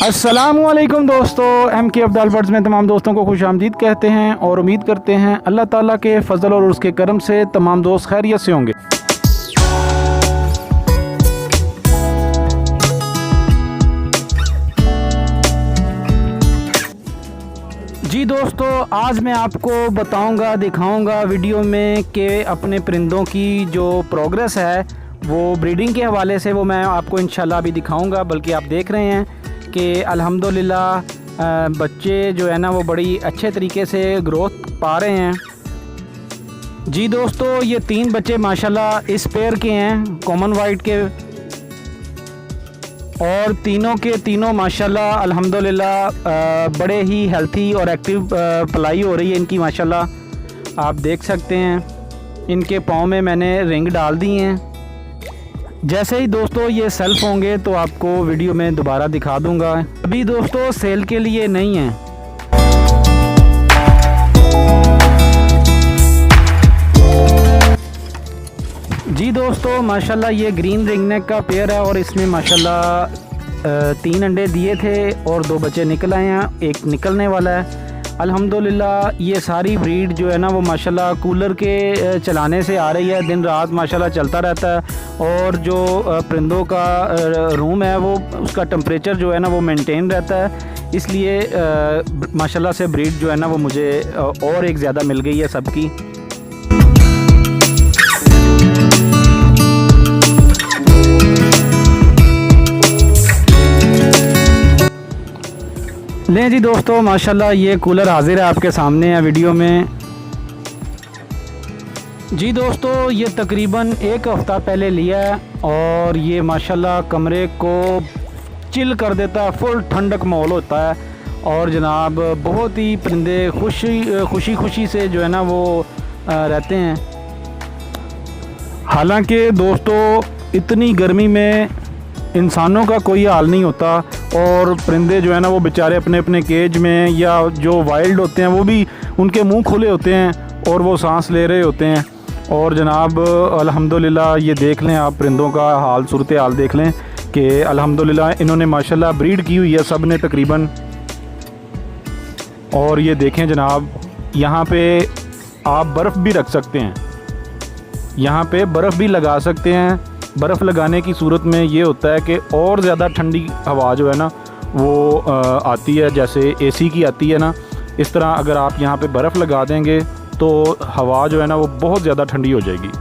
अस्सलामुअलैकुम दोस्तों, MK Abdal birds में तमाम दोस्तों को खुश आमदीद कहते हैं और उम्मीद करते हैं अल्लाह ताला के फ़ज़ल और उसके करम से तमाम दोस्त खैरियत से होंगे। जी दोस्तों, आज मैं आपको बताऊंगा, दिखाऊंगा वीडियो में कि अपने परिंदों की जो प्रोग्रेस है वो ब्रीडिंग के हवाले से वो मैं आपको इंशाल्लाह अभी दिखाऊंगा। बल्कि आप देख रहे हैं कि अल्हम्दुलिल्लाह बच्चे जो है ना वो बड़ी अच्छे तरीके से ग्रोथ पा रहे हैं। जी दोस्तों, ये 3 बच्चे माशाल्लाह इस पेयर के हैं, कॉमन वाइट के, और तीनों के तीनों माशाल्लाह अल्हम्दुलिल्लाह बड़े ही हेल्थी और एक्टिव पलाई हो रही है इनकी माशाल्लाह। आप देख सकते हैं इनके पाँव में मैंने रिंग डाल दी हैं। जैसे ही दोस्तों ये सेल्फ होंगे तो आपको वीडियो में दोबारा दिखा दूंगा। अभी दोस्तों सेल के लिए नहीं है। जी दोस्तों, माशाल्लाह ये ग्रीन रिंग नेक का पेयर है और इसमें माशाल्लाह 3 अंडे दिए थे और 2 बच्चे निकल आए हैं, एक निकलने वाला है। अल्हम्दुलिल्लाह ये सारी ब्रीड जो है ना वो माशाल्लाह कूलर के चलाने से आ रही है, दिन रात माशाल्लाह चलता रहता है। और जो परिंदों का रूम है वो उसका टेम्परेचर जो है ना वो मेंटेन रहता है, इसलिए माशाल्लाह से ब्रीड जो है ना वो मुझे और एक ज़्यादा मिल गई है सबकी। लें जी दोस्तों, माशाल्लाह ये कूलर हाजिर है आपके सामने है वीडियो में। जी दोस्तों, ये तकरीबन 1 हफ़्ता पहले लिया है और ये माशाल्लाह कमरे को चिल कर देता है, फुल ठंडक माहौल होता है और जनाब बहुत ही परिंदे खुशी से जो है ना वो रहते हैं। हालांकि दोस्तों इतनी गर्मी में इंसानों का कोई हाल नहीं होता और परिंदे जो है ना वो बेचारे अपने अपने केज में, या जो वाइल्ड होते हैं वो भी उनके मुंह खुले होते हैं और वो सांस ले रहे होते हैं। और जनाब अल्हम्दुलिल्लाह ये देख लें आप परिंदों का हाल, सूरत हाल देख लें कि अल्हम्दुलिल्लाह इन्होंने माशाल्लाह ब्रीड की हुई है सब ने तकरीबन। और ये देखें जनाब, यहाँ पे आप बर्फ़ भी रख सकते हैं, यहाँ पे बर्फ़ भी लगा सकते हैं। बर्फ़ लगाने की सूरत में ये होता है कि और ज़्यादा ठंडी हवा जो है ना वो आती है, जैसे AC की आती है ना, इस तरह अगर आप यहाँ पे बर्फ़ लगा देंगे तो हवा जो है ना वो बहुत ज़्यादा ठंडी हो जाएगी।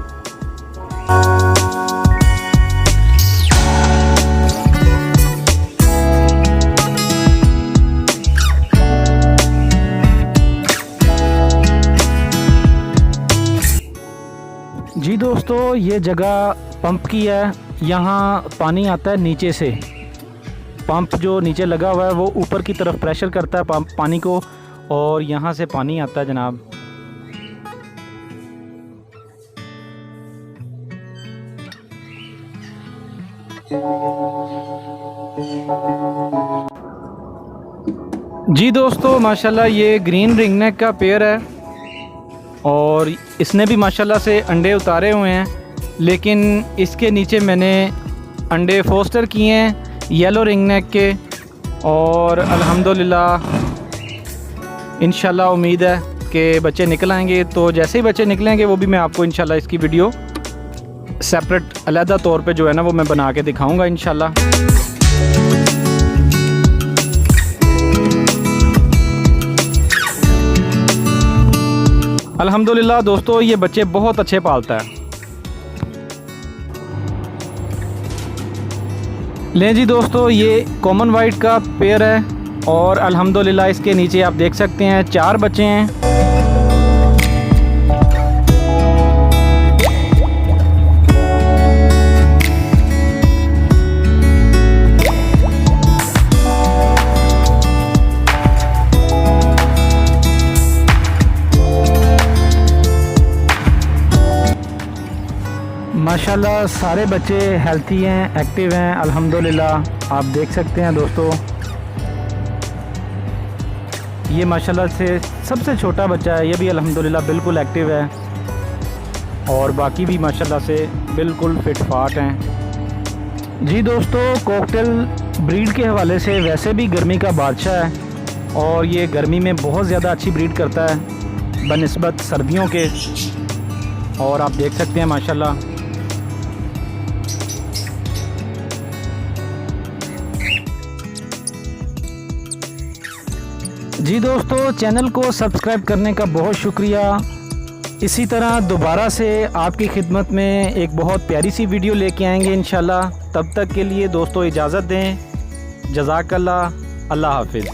जी दोस्तों, ये जगह पंप की है, यहाँ पानी आता है नीचे से। पंप जो नीचे लगा हुआ है वो ऊपर की तरफ प्रेशर करता है पानी को और यहाँ से पानी आता है जनाब। जी दोस्तों, माशाल्लाह ये ग्रीन रिंग नेक का पेयर है और इसने भी माशाल्लाह से अंडे उतारे हुए हैं, लेकिन इसके नीचे मैंने अंडे फोस्टर किए हैं येलो रिंग नेक के। और अल्हम्दुलिल्लाह इंशाल्लाह उम्मीद है कि बच्चे निकल आएंगे। तो जैसे ही बच्चे निकलेंगे वो भी मैं आपको इंशाल्लाह इसकी वीडियो सेपरेट अलहदा तौर पे जो है ना वो मैं बना के दिखाऊंगा इंशाल्लाह। अल्हम्दुलिल्लाह दोस्तों ये बच्चे बहुत अच्छे पालता है। लें जी दोस्तों, ये कॉमन वाइट का पेयर है और अल्हम्दुलिल्लाह इसके नीचे आप देख सकते हैं 4 बच्चे हैं। माशाल्लाह सारे बच्चे हेल्थी हैं, एक्टिव हैं अल्हम्दुलिल्लाह। आप देख सकते हैं दोस्तों, ये माशाल्लाह से सबसे छोटा बच्चा है, ये भी अल्हम्दुलिल्लाह बिल्कुल एक्टिव है और बाकी भी माशाल्लाह से बिल्कुल फिट फाट हैं। जी दोस्तों, कॉकटेल ब्रीड के हवाले से वैसे भी गर्मी का बादशाह है और ये गर्मी में बहुत ज़्यादा अच्छी ब्रीड करता है बनिस्बत सर्दियों के। और आप देख सकते हैं माशाल्लाह। जी दोस्तों, चैनल को सब्सक्राइब करने का बहुत शुक्रिया। इसी तरह दोबारा से आपकी खिदमत में एक बहुत प्यारी सी वीडियो लेके आएंगे इंशाल्लाह। तब तक के लिए दोस्तों इजाज़त दें। जज़ाकल्लाह। अल्लाह हाफिज़।